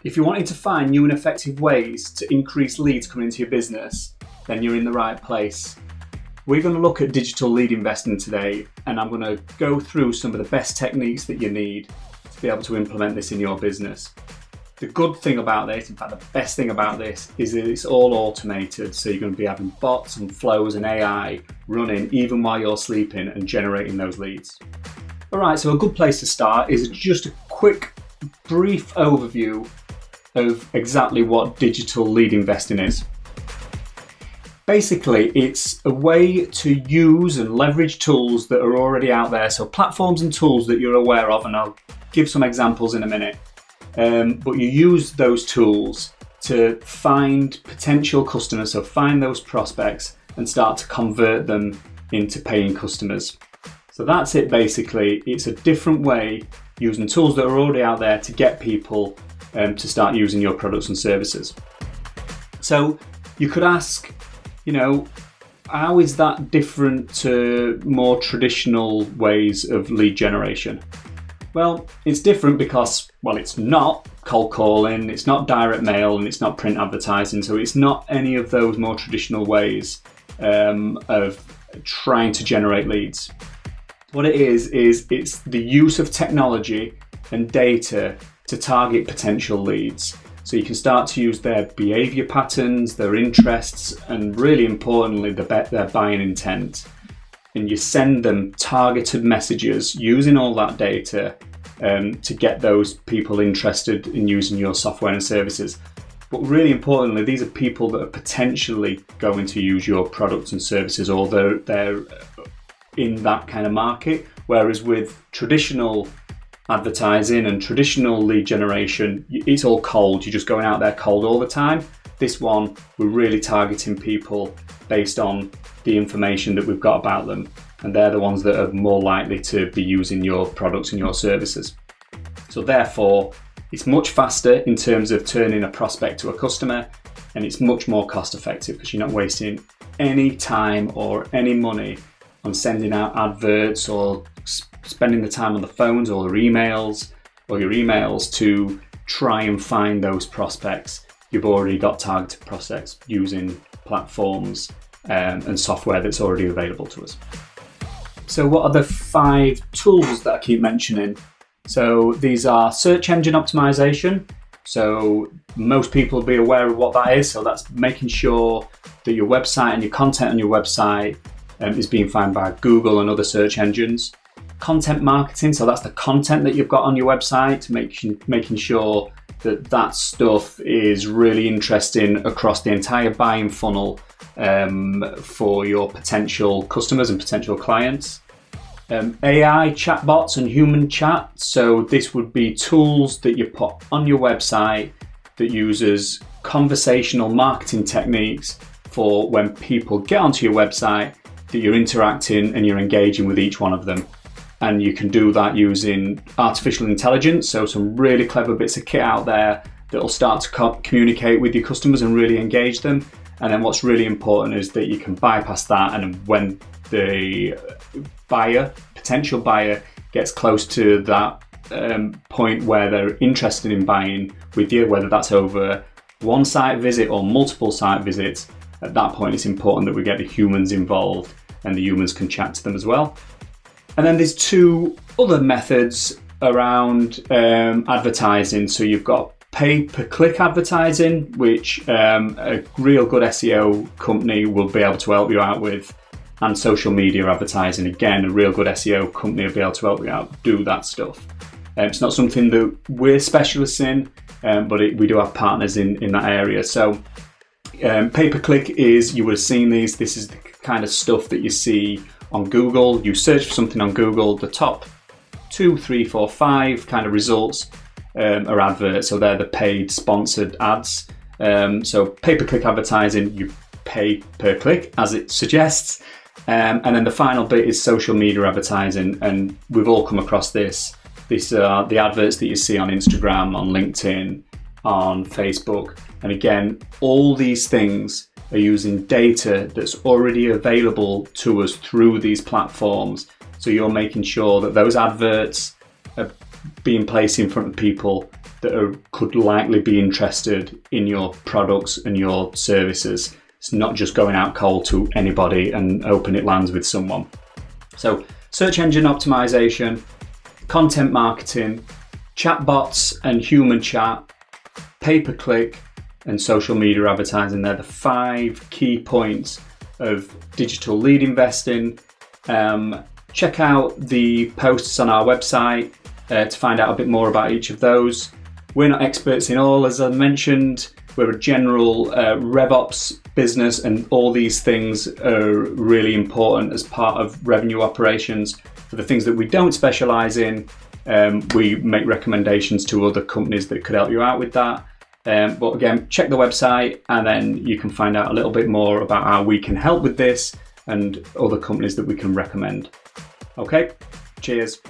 If you're wanting to find new and effective ways to increase leads coming into your business, then you're in the right place. We're going to look at digital lead investing today, and I'm going to go through some of the best techniques that you need to be able to implement this in your business. The good thing about this, in fact the best thing about this, is that it's all automated, so you're going to be having bots and flows and AI running even while you're sleeping and generating those leads. Alright, so a good place to start is just a quick, brief overview of exactly what digital lead investing is. Basically, it's a way to use and leverage tools that are already out there, so platforms and tools that you're aware of, and I'll give some examples in a minute. But you use those tools to find potential customers, so find those prospects and start to convert them into paying customers. So that's it basically. It's a different way using tools that are already out there to get people to start using your products and services. So you could ask, how is that different to more traditional ways of lead generation? Well, it's different because, it's not cold calling, it's not direct mail, and it's not print advertising. So it's not any of those more traditional ways of trying to generate leads. What it is it's the use of technology and data to target potential leads. So you can start to use their behavior patterns, their interests, and really importantly, their buying intent. And you send them targeted messages using all that data to get those people interested in using your software and services. But really importantly, these are people that are potentially going to use your products and services, or they're in that kind of market. Whereas with traditional advertising and traditional lead generation, it's all cold. You're just going out there cold all the time. This one, we're really targeting people based on the information that we've got about them, and they're the ones that are more likely to be using your products and your services. So therefore, it's much faster in terms of turning a prospect to a customer, and it's much more cost effective because you're not wasting any time or any money on sending out adverts or spending the time on the phones or your emails to try and find those prospects. You've already got targeted prospects using platforms and software that's already available to us. So what are the 5 tools that I keep mentioning? So these are search engine optimization. So most people will be aware of what that is. So that's making sure that your website and your content on your website is being found by Google and other search engines. Content marketing, so that's the content that you've got on your website, making sure that stuff is really interesting across the entire buying funnel for your potential customers and potential clients. AI, chatbots and human chat, so this would be tools that you put on your website that uses conversational marketing techniques for when people get onto your website, that you're interacting and you're engaging with each one of them. And you can do that using artificial intelligence, so some really clever bits of kit out there that will start to communicate with your customers and really engage them. And then what's really important is that you can bypass that, and when the potential buyer gets close to that point where they're interested in buying with you, whether that's over one site visit or multiple site visits, at that point it's important that we get the humans involved and the humans can chat to them as well. And then there's 2 other methods around advertising. So you've got pay-per-click advertising, which a real good SEO company will be able to help you out with, and social media advertising. Again, a real good SEO company will be able to help you out do that stuff. It's not something that we're specialists in, but we do have partners in that area. So pay-per-click is, you would have seen these, this is the kind of stuff that you see on Google. You search for something on Google, the top 2, 3, 4, 5 kind of results are adverts, so they're the paid sponsored ads. So pay-per-click advertising, you pay per click as it suggests. And then the final bit is social media advertising, and we've all come across this. These are the adverts that you see on Instagram, on LinkedIn, on Facebook. And again, all these things are using data that's already available to us through these platforms. So you're making sure that those adverts are being placed in front of people could likely be interested in your products and your services. It's not just going out cold to anybody and hoping it lands with someone. So search engine optimization, content marketing, chatbots and human chat, pay-per-click, and social media advertising. They're the 5 key points of digital lead investing. Check out the posts on our website to find out a bit more about each of those. We're not experts in all, as I mentioned. We're a general RevOps business, and all these things are really important as part of revenue operations. For the things that we don't specialize in, we make recommendations to other companies that could help you out with that. But again, check the website and then you can find out a little bit more about how we can help with this and other companies that we can recommend. Okay, cheers.